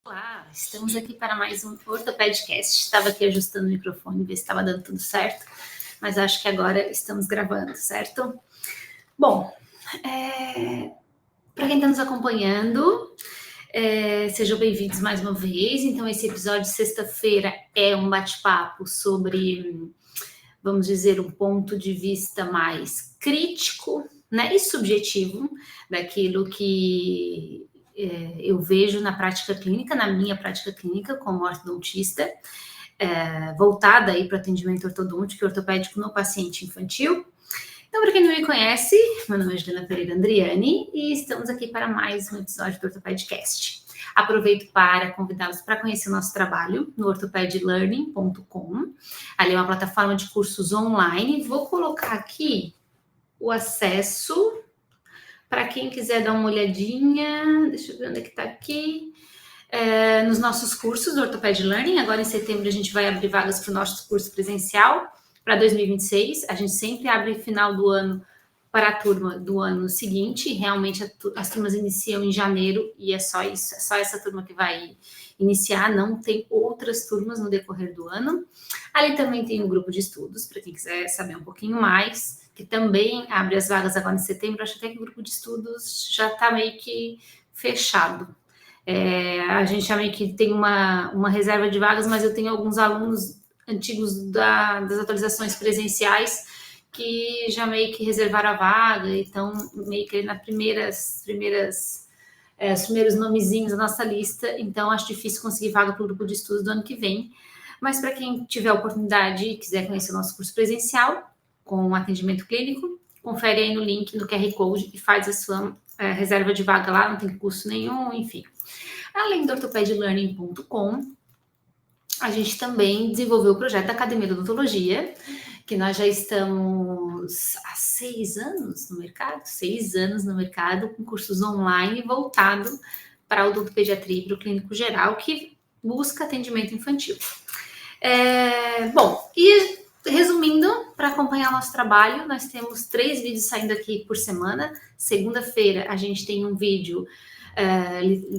Olá, estamos aqui para mais um Ortopedcast. Estava aqui ajustando o microfone, ver se estava dando tudo certo, mas acho que agora estamos gravando, certo? Bom, para quem está nos acompanhando, sejam bem-vindos mais uma vez. Então, esse episódio de sexta-feira é um bate-papo sobre, vamos dizer, um ponto de vista mais crítico, né, e subjetivo daquilo que eu vejo na prática clínica, na minha prática clínica como ortodontista, voltada aí para atendimento ortodôntico e ortopédico no paciente infantil. Então, para quem não me conhece, meu nome é Juliana Pereira Andriani e estamos aqui para mais um episódio do Ortopedcast. Aproveito para convidá-los para conhecer o nosso trabalho no ortopedlearning.com. Ali é uma plataforma de cursos online. Vou colocar aqui o acesso para quem quiser dar uma olhadinha. Deixa eu ver onde é que está aqui. Nos nossos cursos do Orthoped Learning. Agora em setembro a gente vai abrir vagas para o nosso curso presencial para 2026. A gente sempre abre final do ano para a turma do ano seguinte. Realmente as turmas iniciam em janeiro e é só isso, é só essa turma que vai iniciar, não tem outras turmas no decorrer do ano. Ali também tem um grupo de estudos, para quem quiser saber um pouquinho mais, que também abre as vagas agora em setembro. Acho até que o grupo de estudos já está meio que fechado. A gente já meio que tem uma reserva de vagas, mas eu tenho alguns alunos antigos das atualizações presenciais que já meio que reservaram a vaga, então meio que os primeiros nomezinhos da nossa lista, então acho difícil conseguir vaga para o grupo de estudos do ano que vem. Mas para quem tiver a oportunidade e quiser conhecer o nosso curso presencial, com atendimento clínico, confere aí no link, no QR Code e faz a sua reserva de vaga lá, não tem custo nenhum, enfim. Além do ortopedlearning.com, a gente também desenvolveu o projeto da Academia de Odontologia, que nós já estamos há 6 anos no mercado, com cursos online voltado para a odontopediatria e para o clínico geral, que busca atendimento infantil. Bom, e resumindo, para acompanhar o nosso trabalho, nós temos 3 vídeos saindo aqui por semana. Segunda-feira a gente tem um vídeo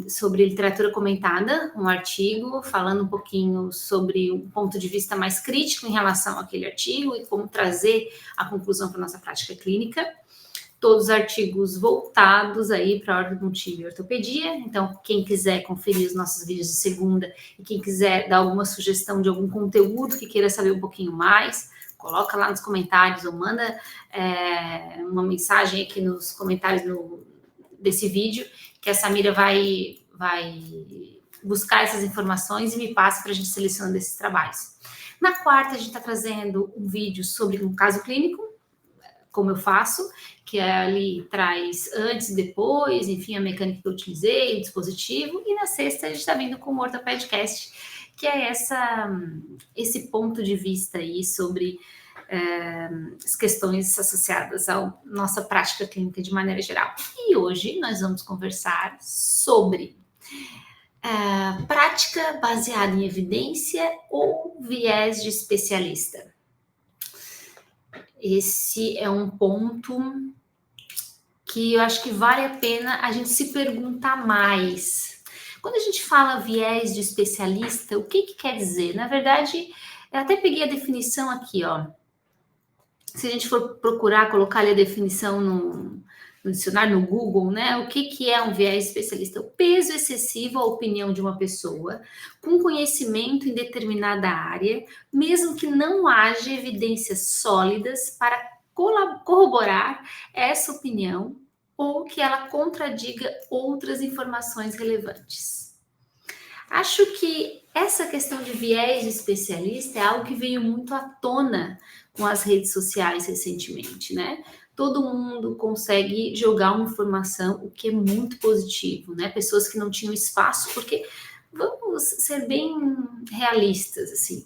sobre literatura comentada, um artigo falando um pouquinho sobre um ponto de vista mais crítico em relação àquele artigo e como trazer a conclusão para a nossa prática clínica. Todos os artigos voltados aí para a ortodontia e ortopedia. Então, quem quiser conferir os nossos vídeos de segunda e quem quiser dar alguma sugestão de algum conteúdo que queira saber um pouquinho mais, coloca lá nos comentários ou manda uma mensagem aqui nos comentários desse vídeo, que a Samira vai buscar essas informações e me passa para a gente selecionar esses trabalhos. Na quarta, a gente está trazendo um vídeo sobre um caso clínico, como eu faço, que ali traz antes e depois, enfim, a mecânica que eu utilizei, o dispositivo. E na sexta, a gente está vindo com o Ortopedcast, que é esse ponto de vista aí sobre as questões associadas à nossa prática clínica de maneira geral. E hoje nós vamos conversar sobre prática baseada em evidência ou viés de especialista. Esse é um ponto que eu acho que vale a pena a gente se perguntar mais. Quando a gente fala viés de especialista, o que quer dizer? Na verdade, eu até peguei a definição aqui, ó. Se a gente for procurar, colocar ali a definição no dicionário, no Google, né? O que é um viés especialista? O peso excessivo à opinião de uma pessoa com conhecimento em determinada área, mesmo que não haja evidências sólidas para corroborar essa opinião ou que ela contradiga outras informações relevantes. Acho que essa questão de viés de especialista é algo que veio muito à tona com as redes sociais recentemente, né? Todo mundo consegue jogar uma informação, o que é muito positivo, né? Pessoas que não tinham espaço, porque vamos ser bem realistas, assim.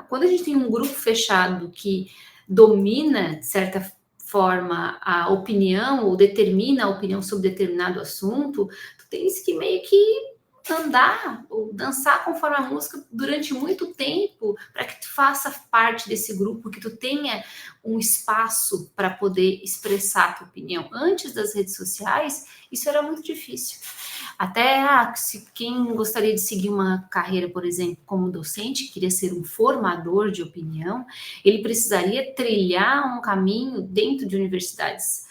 Quando a gente tem um grupo fechado que domina, de certa forma, a opinião ou determina a opinião sobre determinado assunto, tu tens que meio que andar ou dançar conforme a música durante muito tempo, para que tu faça parte desse grupo, que tu tenha um espaço para poder expressar a tua opinião. Antes das redes sociais, isso era muito difícil. Até se quem gostaria de seguir uma carreira, por exemplo, como docente, queria ser um formador de opinião, ele precisaria trilhar um caminho dentro de universidades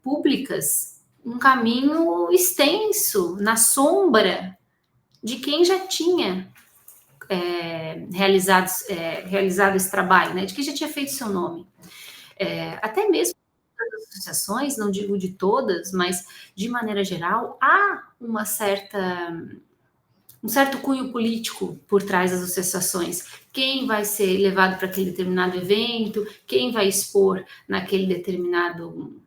públicas, um caminho extenso, na sombra de quem já tinha realizado esse trabalho, né? De quem já tinha feito seu nome. Até mesmo das associações, não digo de todas, mas de maneira geral, há um certo cunho político por trás das associações. Quem vai ser levado para aquele determinado evento, quem vai expor naquele determinado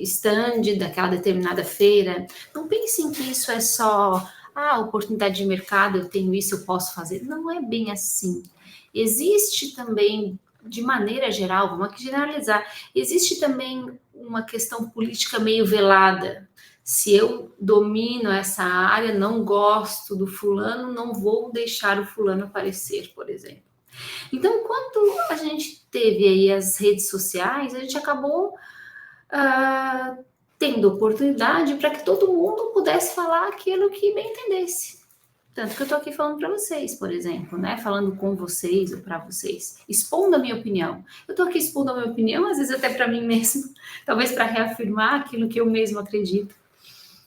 stand daquela determinada feira. Não pensem que isso é só oportunidade de mercado, eu tenho isso, eu posso fazer. Não é bem assim. Existe também, de maneira geral, vamos aqui generalizar, existe também uma questão política meio velada. Se eu domino essa área, não gosto do fulano, não vou deixar o fulano aparecer, por exemplo. Então, quando a gente teve aí as redes sociais, a gente acabou tendo oportunidade para que todo mundo pudesse falar aquilo que bem entendesse. Tanto que eu estou aqui falando para vocês, por exemplo, né? Falando com vocês ou para vocês, expondo a minha opinião. Eu estou aqui expondo a minha opinião, às vezes até para mim mesmo, talvez para reafirmar aquilo que eu mesmo acredito.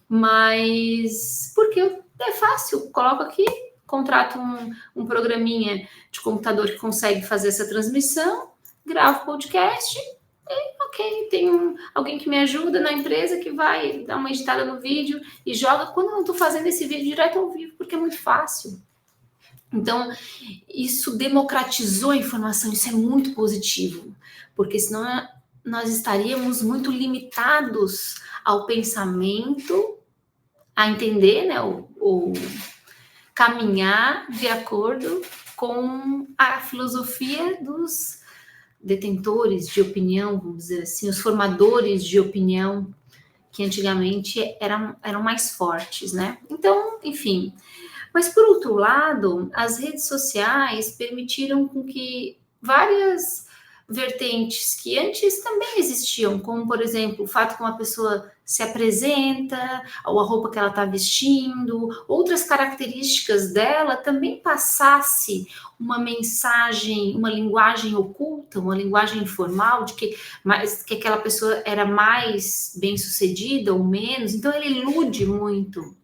Mas porque é fácil, coloco aqui, contrato um programinha de computador que consegue fazer essa transmissão, gravo podcast. Ok, tem alguém que me ajuda na empresa que vai dar uma editada no vídeo e joga quando eu não estou fazendo esse vídeo direto ao vivo, porque é muito fácil. Então, isso democratizou a informação, isso é muito positivo, porque senão nós estaríamos muito limitados ao pensamento, a entender, né, ou caminhar de acordo com a filosofia dos detentores de opinião, vamos dizer assim, os formadores de opinião, que antigamente eram mais fortes, né? Então, enfim. Mas, por outro lado, as redes sociais permitiram com que várias vertentes que antes também existiam, como, por exemplo, o fato que uma pessoa se apresenta, ou a roupa que ela está vestindo, outras características dela, também passasse uma mensagem, uma linguagem oculta, uma linguagem informal, de que aquela pessoa era mais bem-sucedida ou menos. Então, ele ilude muito.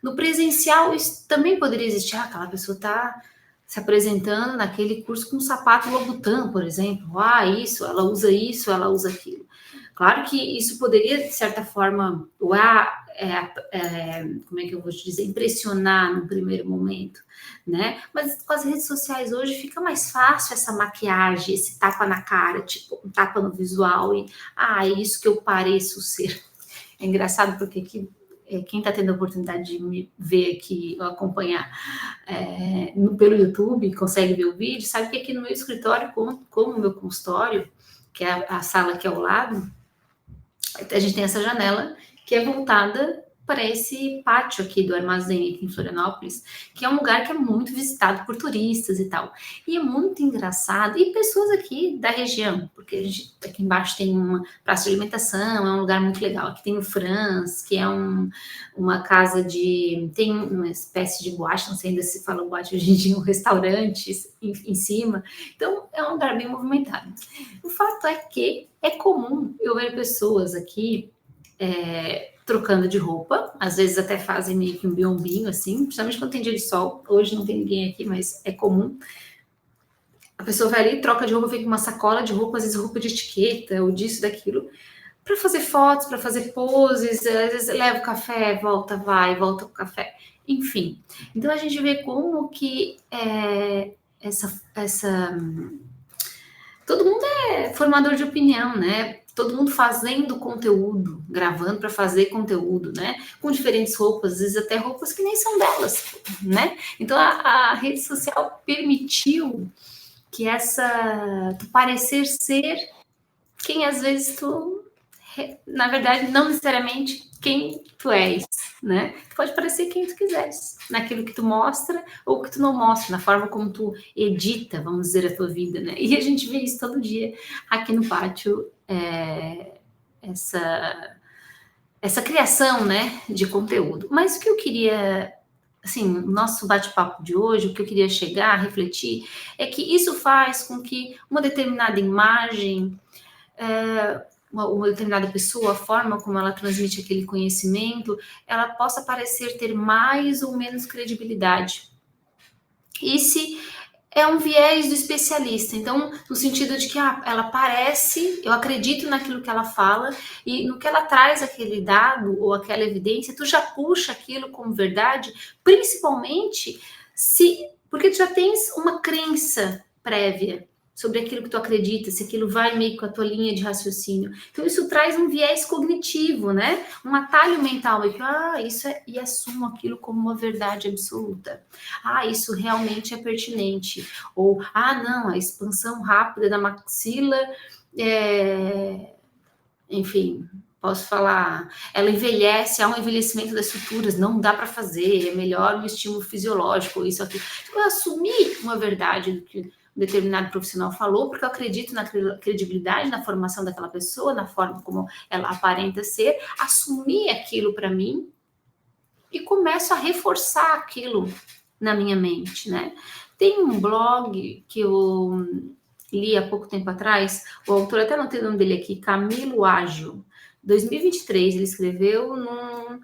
No presencial, isso também poderia existir. Aquela pessoa está se apresentando naquele curso com um sapato Louboutin, por exemplo. Ela usa aquilo. Claro que isso poderia, de certa forma, como é que eu vou te dizer, impressionar no primeiro momento, né? Mas com as redes sociais hoje fica mais fácil essa maquiagem, esse tapa na cara, tipo, um tapa no visual e, é isso que eu pareço ser. É engraçado porque quem está tendo a oportunidade de me ver aqui, acompanhar pelo YouTube, consegue ver o vídeo, sabe que aqui no meu escritório, como o meu consultório, que é a sala aqui ao lado, a gente tem essa janela que é voltada para esse pátio aqui do armazém aqui em Florianópolis, que é um lugar que é muito visitado por turistas e tal. E é muito engraçado. E pessoas aqui da região, porque a gente, aqui embaixo tem uma praça de alimentação, é um lugar muito legal. Aqui tem o Franz, que é uma casa tem uma espécie de boate, não sei ainda se fala boate hoje em dia, um restaurante em cima. Então, é um lugar bem movimentado. O fato é que é comum eu ver pessoas aqui trocando de roupa, às vezes até fazem meio que um biombinho, assim, principalmente quando tem dia de sol. Hoje não tem ninguém aqui, mas é comum. A pessoa vai ali, troca de roupa, vem com uma sacola de roupa, às vezes roupa de etiqueta, ou disso, daquilo, para fazer fotos, para fazer poses, às vezes leva o café, volta com o café, enfim. Então a gente vê como que todo mundo é formador de opinião, né? Todo mundo fazendo conteúdo, gravando para fazer conteúdo, né? Com diferentes roupas, às vezes até roupas que nem são delas, né? Então a rede social permitiu que tu parecer ser quem às vezes tu, na verdade, não necessariamente quem tu és, né? Tu pode parecer quem tu quiseres, naquilo que tu mostra ou que tu não mostra, na forma como tu edita, vamos dizer, a tua vida, né? E a gente vê isso todo dia aqui no pátio, essa criação, né, de conteúdo. Mas o que eu queria, assim, o nosso bate-papo de hoje, o que eu queria chegar, refletir, é que isso faz com que uma determinada imagem, uma determinada pessoa, a forma como ela transmite aquele conhecimento, ela possa parecer ter mais ou menos credibilidade. Esse é um viés do especialista. Então, no sentido de que ela parece, eu acredito naquilo que ela fala, e no que ela traz aquele dado ou aquela evidência, tu já puxa aquilo como verdade, principalmente porque tu já tens uma crença prévia sobre aquilo que tu acredita, se aquilo vai meio com a tua linha de raciocínio. Então, isso traz um viés cognitivo, né? Um atalho mental, isso e assumo aquilo como uma verdade absoluta. Isso realmente é pertinente. Ou, não, a expansão rápida da maxila, enfim, posso falar, ela envelhece, há um envelhecimento das estruturas, não dá para fazer, é melhor um estímulo fisiológico, isso aqui. Eu assumi uma verdade do que um determinado profissional falou, porque eu acredito na credibilidade, na formação daquela pessoa, na forma como ela aparenta ser, assumi aquilo para mim e começo a reforçar aquilo na minha mente, né? Tem um blog que eu li há pouco tempo atrás, o autor, até não tem o nome dele aqui, Camilo Ágil, 2023, ele escreveu num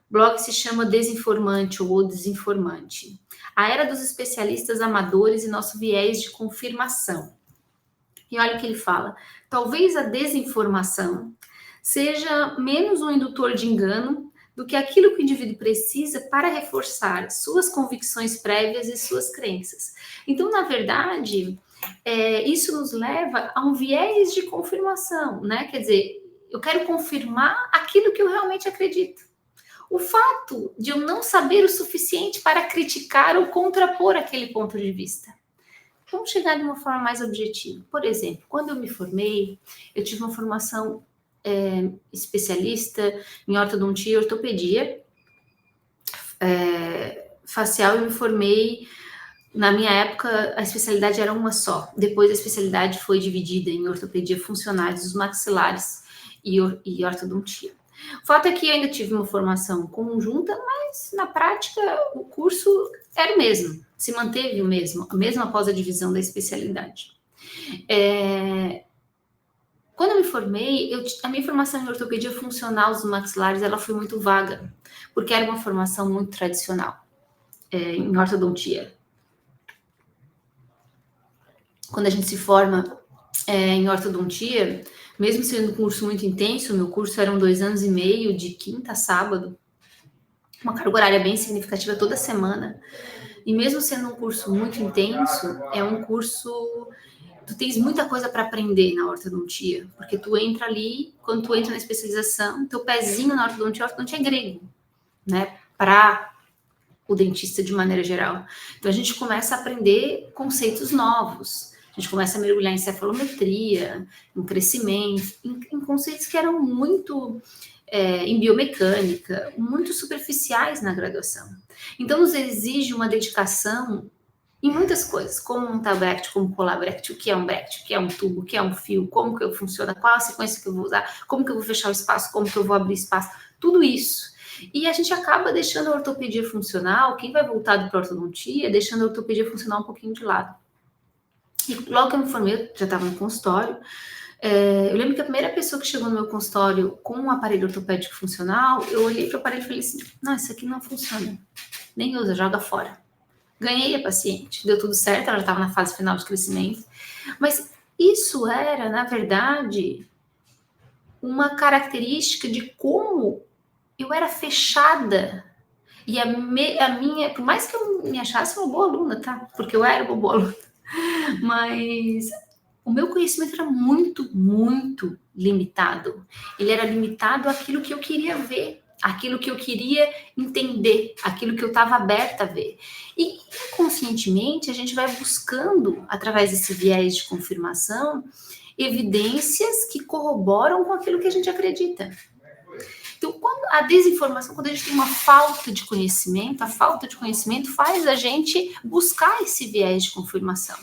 blog que se chama Desinformante ou O Desinformante. A era dos especialistas amadores e nosso viés de confirmação. E olha o que ele fala. Talvez a desinformação seja menos um indutor de engano do que aquilo que o indivíduo precisa para reforçar suas convicções prévias e suas crenças. Então, na verdade, isso nos leva a um viés de confirmação, né? Quer dizer, eu quero confirmar aquilo que eu realmente acredito. O fato de eu não saber o suficiente para criticar ou contrapor aquele ponto de vista. Vamos chegar de uma forma mais objetiva. Por exemplo, quando eu me formei, eu tive uma formação especialista em ortodontia e ortopedia facial. Eu me formei, na minha época, a especialidade era uma só. Depois a especialidade foi dividida em ortopedia funcional dos maxilares e ortodontia. O fato é que eu ainda tive uma formação conjunta, mas na prática o curso era o mesmo, se manteve o mesmo após a divisão da especialidade. Quando eu me formei, a minha formação em ortopedia funcional dos maxilares, ela foi muito vaga, porque era uma formação muito tradicional em ortodontia. Quando a gente se forma em ortodontia, mesmo sendo um curso muito intenso, meu curso eram 2 anos e meio, de quinta a sábado, uma carga horária bem significativa toda semana, e mesmo sendo um curso muito intenso, é um curso, tu tens muita coisa para aprender na ortodontia, porque tu entra ali, quando tu entra na especialização, teu pezinho na ortodontia é grego, né, para o dentista de maneira geral. Então a gente começa a aprender conceitos novos, a gente começa a mergulhar em cefalometria, em crescimento, em conceitos que eram muito em biomecânica, muito superficiais na graduação. Então nos exige uma dedicação em muitas coisas, como montar bracket, como colar bracket, o que é um bracket, o que é um tubo, o que é um fio, como que funciona, qual a sequência que eu vou usar, como que eu vou fechar o espaço, como que eu vou abrir espaço, tudo isso. E a gente acaba deixando a ortopedia funcional, quem vai voltado para a ortodontia, deixando a ortopedia funcional um pouquinho de lado. E logo que eu me formei, eu já estava no consultório, eu lembro que a primeira pessoa que chegou no meu consultório com um aparelho ortopédico funcional, eu olhei para o aparelho e falei assim, não, isso aqui não funciona, nem usa, joga fora. Ganhei a paciente, deu tudo certo, ela já estava na fase final de crescimento, mas isso era, na verdade, uma característica de como eu era fechada. E a minha, por mais que eu me achasse uma boa aluna, tá? Porque eu era uma boa aluna, mas o meu conhecimento era muito, muito limitado. Ele era limitado àquilo que eu queria ver, aquilo que eu queria entender, aquilo que eu estava aberta a ver. E inconscientemente a gente vai buscando, através desse viés de confirmação, evidências que corroboram com aquilo que a gente acredita. Então, quando a desinformação, quando a gente tem uma falta de conhecimento, a falta de conhecimento faz a gente buscar esse viés de confirmação.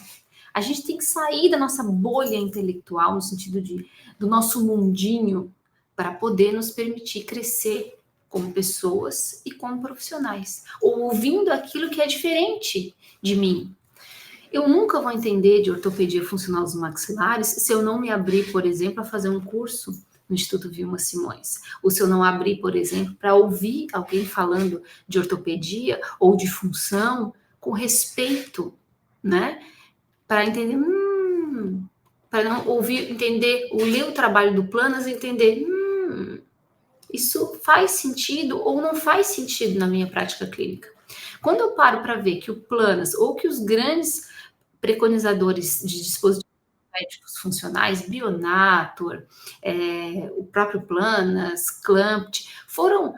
A gente tem que sair da nossa bolha intelectual, no sentido do nosso mundinho, para poder nos permitir crescer como pessoas e como profissionais, ouvindo aquilo que é diferente de mim. Eu nunca vou entender de ortopedia funcional dos maxilares se eu não me abrir, por exemplo, a fazer um curso no Instituto Vilma Simões, ou se eu não abrir, por exemplo, para ouvir alguém falando de ortopedia ou de função com respeito, né? Para entender, para não ouvir, entender, ou ler o trabalho do Planas e entender, isso faz sentido ou não faz sentido na minha prática clínica. Quando eu paro para ver que o Planas ou que os grandes preconizadores de dispositivos médicos funcionais, Bionator, o próprio Planas, Clampt, foram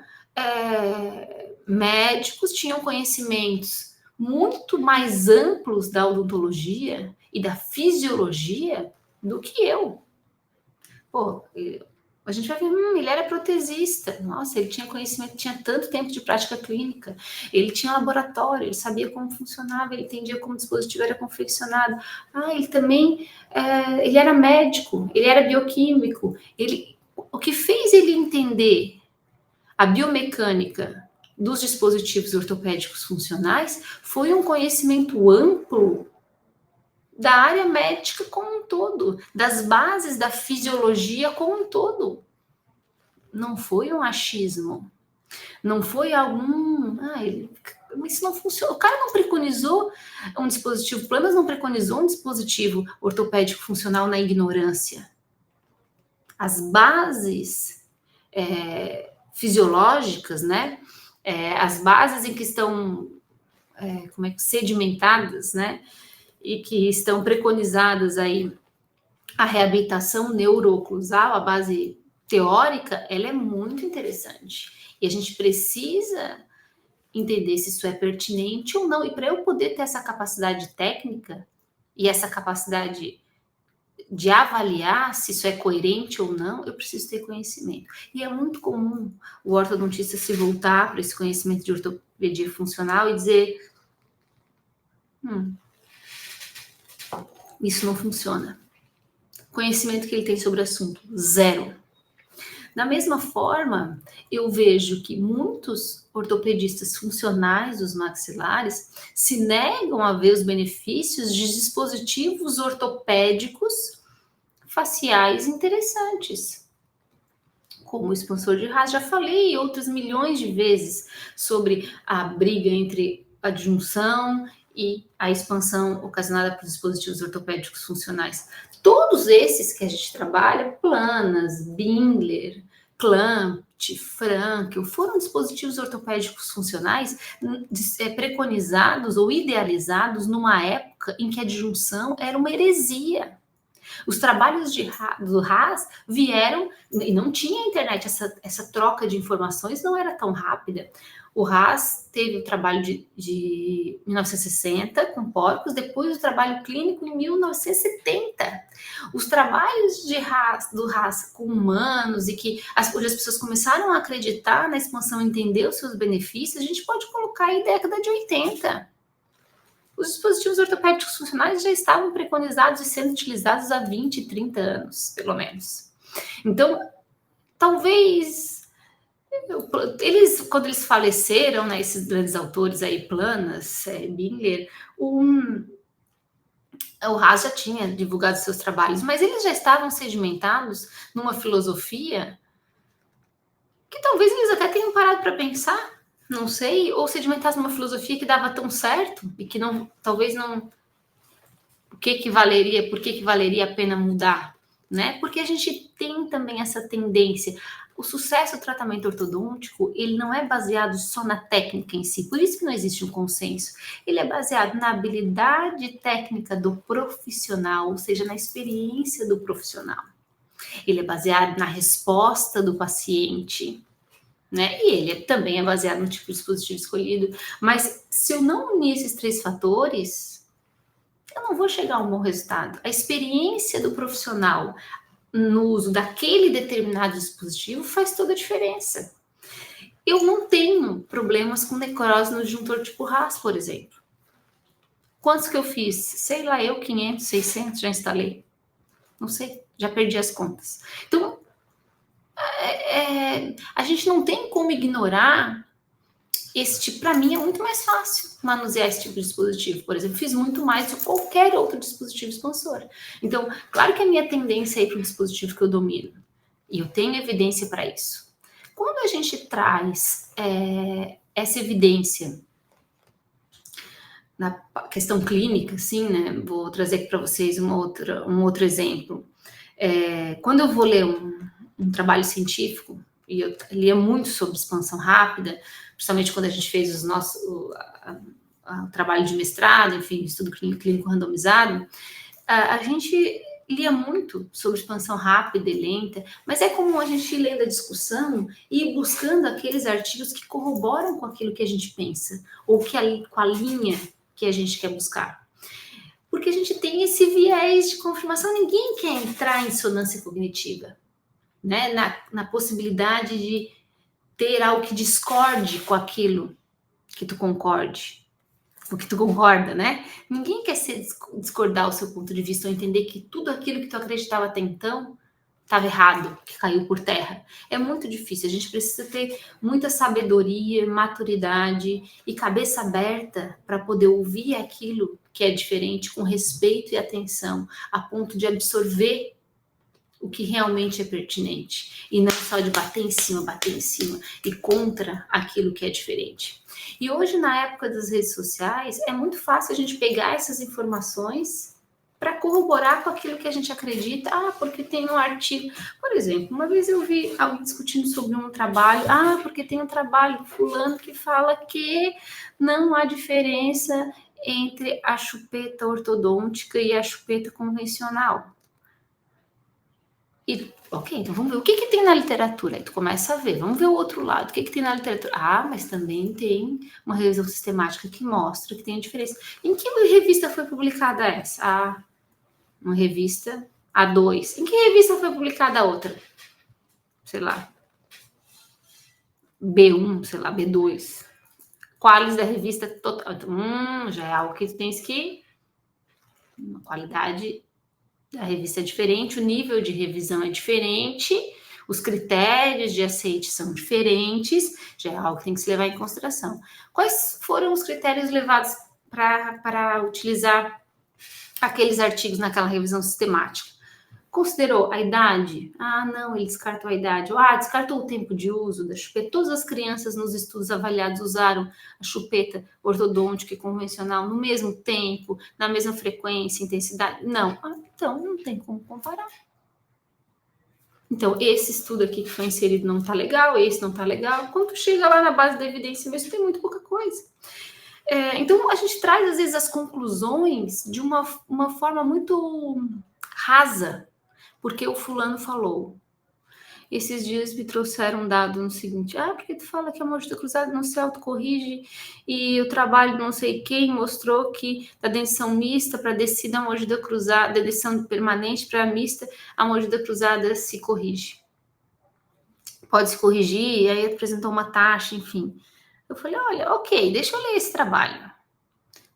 médicos, tinham conhecimentos muito mais amplos da odontologia e da fisiologia do que eu. Pô, a gente vai ver, ele era protesista. Nossa, ele tinha conhecimento, tinha tanto tempo de prática clínica. Ele tinha laboratório, ele sabia como funcionava, ele entendia como o dispositivo era confeccionado. Ele também, ele era médico, ele era bioquímico. O que fez ele entender a biomecânica dos dispositivos ortopédicos funcionais foi um conhecimento amplo da área médica como um todo, das bases da fisiologia como um todo. Não foi um achismo, não foi algum... isso não funciona. O cara não preconizou um dispositivo, Planas não preconizou um dispositivo ortopédico funcional na ignorância. As bases fisiológicas, né? As bases em que estão sedimentadas, né? E que estão preconizadas aí a reabilitação neurooclusal, a base teórica, ela é muito interessante. E a gente precisa entender se isso é pertinente ou não. E para eu poder ter essa capacidade técnica e essa capacidade de avaliar se isso é coerente ou não, eu preciso ter conhecimento. E é muito comum o ortodontista se voltar para esse conhecimento de ortopedia funcional e dizer: isso não funciona. Conhecimento que ele tem sobre o assunto, zero. Da mesma forma, eu vejo que muitos ortopedistas funcionais dos maxilares se negam a ver os benefícios de dispositivos ortopédicos faciais interessantes, como o expansor de Haas. Já falei outras milhões de vezes sobre a briga entre a junção e a expansão ocasionada por dispositivos ortopédicos funcionais. Todos esses que a gente trabalha, Planas, Bingler, Clampt, Frankel, foram dispositivos ortopédicos funcionais preconizados ou idealizados numa época em que a disjunção era uma heresia. Os trabalhos do Haas vieram, e não tinha internet, essa troca de informações não era tão rápida. O Haas teve o trabalho de 1960 com porcos, depois o trabalho clínico em 1970. Os trabalhos do Haas com humanos e que onde as pessoas começaram a acreditar na expansão, entender os seus benefícios, a gente pode colocar aí década de 80. Os dispositivos ortopédicos funcionais já estavam preconizados e sendo utilizados há 20, 30 anos, pelo menos. Então, talvez quando eles faleceram, né, esses grandes autores aí, Planas, Bingler, o Haas já tinha divulgado seus trabalhos, mas eles já estavam sedimentados numa filosofia que talvez eles até tenham parado para pensar, não sei, ou sedimentados numa filosofia que dava tão certo e que talvez não... Por que valeria a pena mudar, né? Porque a gente tem também essa tendência. O sucesso do tratamento ortodôntico, ele não é baseado só na técnica em si, por isso que não existe um consenso. Ele é baseado na habilidade técnica do profissional, ou seja, na experiência do profissional. Ele é baseado na resposta do paciente, né? E ele também é baseado no tipo de dispositivo escolhido. Mas se eu não unir esses três fatores, eu não vou chegar a um bom resultado. A experiência do profissional, no uso daquele determinado dispositivo faz toda a diferença. Eu não tenho problemas com necrose no disjuntor tipo RAS, por exemplo. Quantos que eu fiz? Sei lá, 500, 600 já instalei. Não sei, já perdi as contas. Então, a gente não tem como ignorar esse tipo. Para mim é muito mais fácil manusear esse tipo de dispositivo. Por exemplo, fiz muito mais do que qualquer outro dispositivo expansor. Então, claro que a minha tendência é ir para um dispositivo que eu domino. E eu tenho evidência para isso. Quando a gente traz essa evidência na questão clínica, assim, né? Vou trazer aqui para vocês um outro exemplo. Quando eu vou ler um trabalho científico, e eu lia muito sobre expansão rápida, principalmente quando a gente fez o trabalho de mestrado, enfim, estudo clínico randomizado, a gente lia muito sobre expansão rápida e lenta, mas é comum a gente ir lendo a discussão e ir buscando aqueles artigos que corroboram com aquilo que a gente pensa, ou com a linha que a gente quer buscar. Porque a gente tem esse viés de confirmação, ninguém quer entrar em dissonância cognitiva, né? Na possibilidade de ter algo que discorde com aquilo que tu concorde, o que tu concorda, né? Ninguém quer discordar o seu ponto de vista ou entender que tudo aquilo que tu acreditava até então estava errado, que caiu por terra. É muito difícil, a gente precisa ter muita sabedoria, maturidade e cabeça aberta para poder ouvir aquilo que é diferente com respeito e atenção, a ponto de absorver o que realmente é pertinente, e não só de bater em cima e contra aquilo que é diferente. E hoje, na época das redes sociais, é muito fácil a gente pegar essas informações para corroborar com aquilo que a gente acredita. Porque tem um artigo. Por exemplo, uma vez eu vi alguém discutindo sobre um trabalho. Porque tem um trabalho fulano que fala que não há diferença entre a chupeta ortodôntica e a chupeta convencional. Ok, então vamos ver o que tem na literatura. Aí tu começa a ver, vamos ver o outro lado. O que tem na literatura? Mas também tem uma revisão sistemática que mostra que tem a diferença. Em que revista foi publicada essa? Uma revista A2. Em que revista foi publicada a outra? Sei lá. B1, sei lá, B2. Quais da revista total? Já é algo que tu tens que... Uma qualidade da revista é diferente, o nível de revisão é diferente, os critérios de aceite são diferentes, já é algo que tem que se levar em consideração. Quais foram os critérios levados para utilizar aqueles artigos naquela revisão sistemática? Considerou a idade? Não, ele descartou a idade. Descartou o tempo de uso da chupeta. Todas as crianças nos estudos avaliados usaram a chupeta ortodôntica e convencional no mesmo tempo, na mesma frequência, intensidade? Não. Então, não tem como comparar. Então, esse estudo aqui que foi inserido não está legal, esse não está legal. Quando chega lá na base da evidência mesmo, tem muito pouca coisa. Então, a gente traz, às vezes, as conclusões de uma forma muito rasa, porque o fulano falou. Esses dias me trouxeram um dado no seguinte: porque tu fala que a mordida cruzada não se autocorrige e o trabalho não sei quem mostrou que da dentição mista para descida a mordida cruzada, da decisão permanente para mista, a mordida cruzada se corrige. Pode se corrigir, e aí apresentou uma taxa, enfim. Eu falei, olha, ok, deixa eu ler esse trabalho.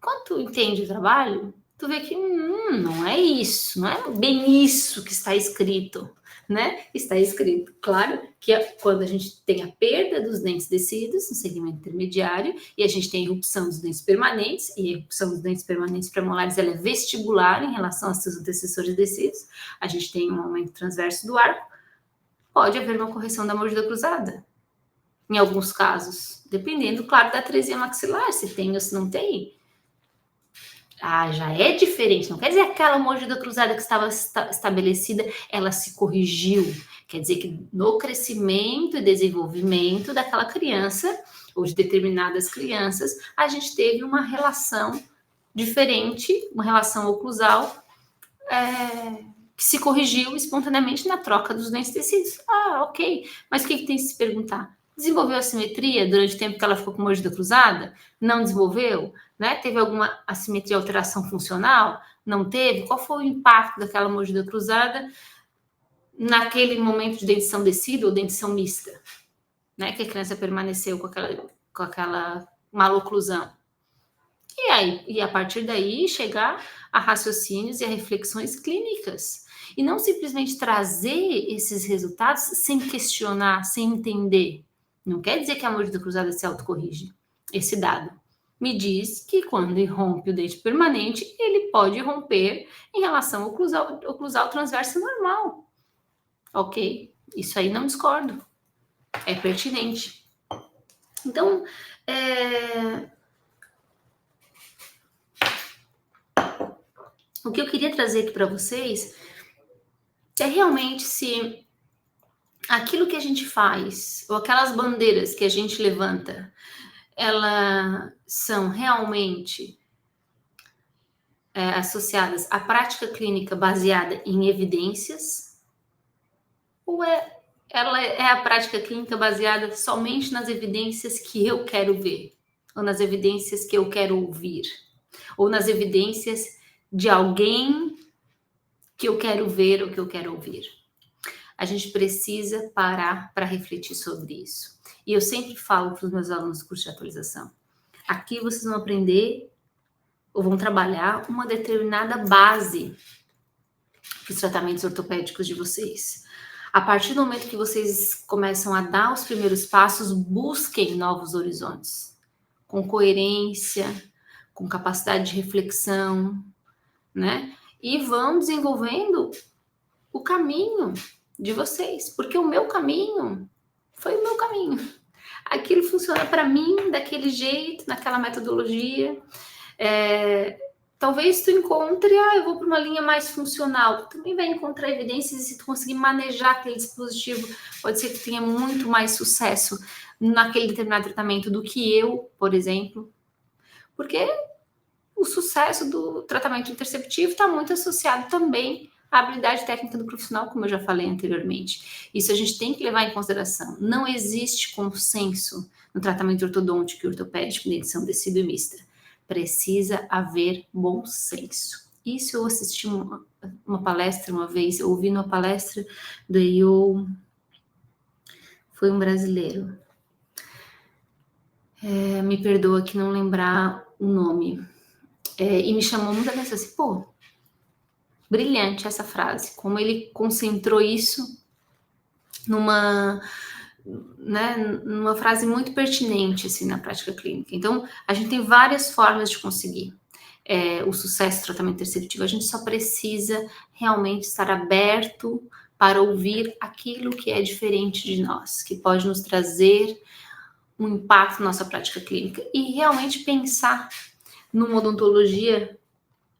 Quando tu entende o trabalho, tu vê que não é isso, não é bem isso que está escrito, né? Está escrito, claro, que quando a gente tem a perda dos dentes descidos no segmento intermediário e a gente tem a erupção dos dentes permanentes, e a erupção dos dentes permanentes premolares ela é vestibular em relação aos seus antecessores descidos, a gente tem um aumento transverso do arco, pode haver uma correção da mordida cruzada, em alguns casos, dependendo, claro, da atresia maxilar, se tem ou se não tem. Já é diferente, não quer dizer aquela mordida cruzada que estava estabelecida, ela se corrigiu. Quer dizer que no crescimento e desenvolvimento daquela criança, ou de determinadas crianças, a gente teve uma relação diferente, uma relação oclusal, que se corrigiu espontaneamente na troca dos dentes tecidos. Ok, mas o que tem que se perguntar? Desenvolveu assimetria durante o tempo que ela ficou com mordida cruzada? Não desenvolveu? Né? Teve alguma assimetria, alteração funcional? Não teve? Qual foi o impacto daquela mordida cruzada naquele momento de dentição descida ou dentição mista, né? Que a criança permaneceu com aquela maloclusão. E aí, e a partir daí, chegar a raciocínios e a reflexões clínicas. E não simplesmente trazer esses resultados sem questionar, sem entender. Não quer dizer que a mordida cruzada se autocorrige. Esse dado me diz que quando rompe o dente permanente, ele pode romper em relação ao oclusal transverso normal. Ok? Isso aí não discordo. É pertinente. Então, o que eu queria trazer aqui para vocês é realmente se aquilo que a gente faz, ou aquelas bandeiras que a gente levanta, elas são realmente associadas à prática clínica baseada em evidências, ou ela é a prática clínica baseada somente nas evidências que eu quero ver, ou nas evidências que eu quero ouvir, ou nas evidências de alguém que eu quero ver ou que eu quero ouvir. A gente precisa parar para refletir sobre isso. E eu sempre falo para os meus alunos do curso de atualização, aqui vocês vão aprender ou vão trabalhar uma determinada base para os tratamentos ortopédicos de vocês. A partir do momento que vocês começam a dar os primeiros passos, busquem novos horizontes, com coerência, com capacidade de reflexão, né? E vão desenvolvendo o caminho de vocês, porque o meu caminho foi o meu caminho. Aquilo funciona para mim daquele jeito, naquela metodologia. Talvez tu encontre, eu vou para uma linha mais funcional. Tu também vai encontrar evidências, e se tu conseguir manejar aquele dispositivo, pode ser que tu tenha muito mais sucesso naquele determinado tratamento do que eu, por exemplo. Porque o sucesso do tratamento interceptivo está muito associado também à habilidade técnica do profissional, como eu já falei anteriormente. Isso a gente tem que levar em consideração. Não existe consenso no tratamento ortodôntico e ortopédico de dentição descida e mista. Precisa haver bom senso. Isso eu assisti uma palestra uma vez, eu ouvi numa palestra do EIO, foi um brasileiro. Me perdoa que não lembrar o nome. E me chamou muita atenção assim, brilhante essa frase, como ele concentrou isso numa frase muito pertinente assim, na prática clínica. Então, a gente tem várias formas de conseguir o sucesso do tratamento interceptivo, a gente só precisa realmente estar aberto para ouvir aquilo que é diferente de nós, que pode nos trazer um impacto na nossa prática clínica e realmente pensar numa odontologia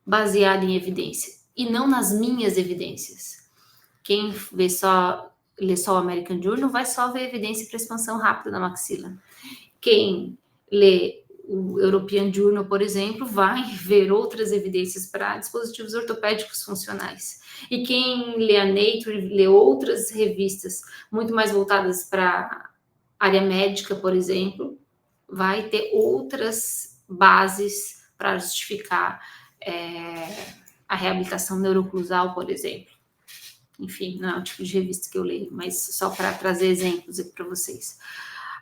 baseada em evidência e não nas minhas evidências. Quem lê só o American Journal vai só ver evidência para expansão rápida da maxila. Quem lê o European Journal, por exemplo, vai ver outras evidências para dispositivos ortopédicos funcionais. E quem lê a Nature, lê outras revistas muito mais voltadas para a área médica, por exemplo, vai ter outras bases para justificar a reabilitação neuroclusal, por exemplo. Enfim, não é o tipo de revista que eu leio, mas só para trazer exemplos aqui para vocês.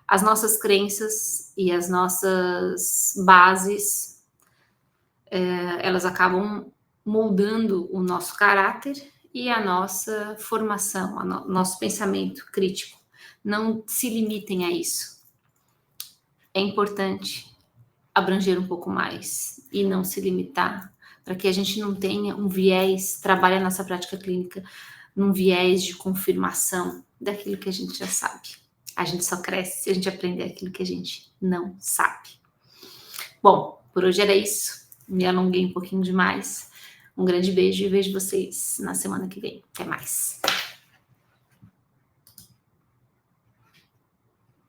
As nossas crenças e as nossas bases, elas acabam moldando o nosso caráter e a nossa formação, nosso pensamento crítico. Não se limitem a isso. É importante abranger um pouco mais e não se limitar, para que a gente não tenha um viés, trabalhe a nossa prática clínica num viés de confirmação daquilo que a gente já sabe. A gente só cresce se a gente aprender aquilo que a gente não sabe. Bom, por hoje era isso. Me alonguei um pouquinho demais. Um grande beijo e vejo vocês na semana que vem. Até mais.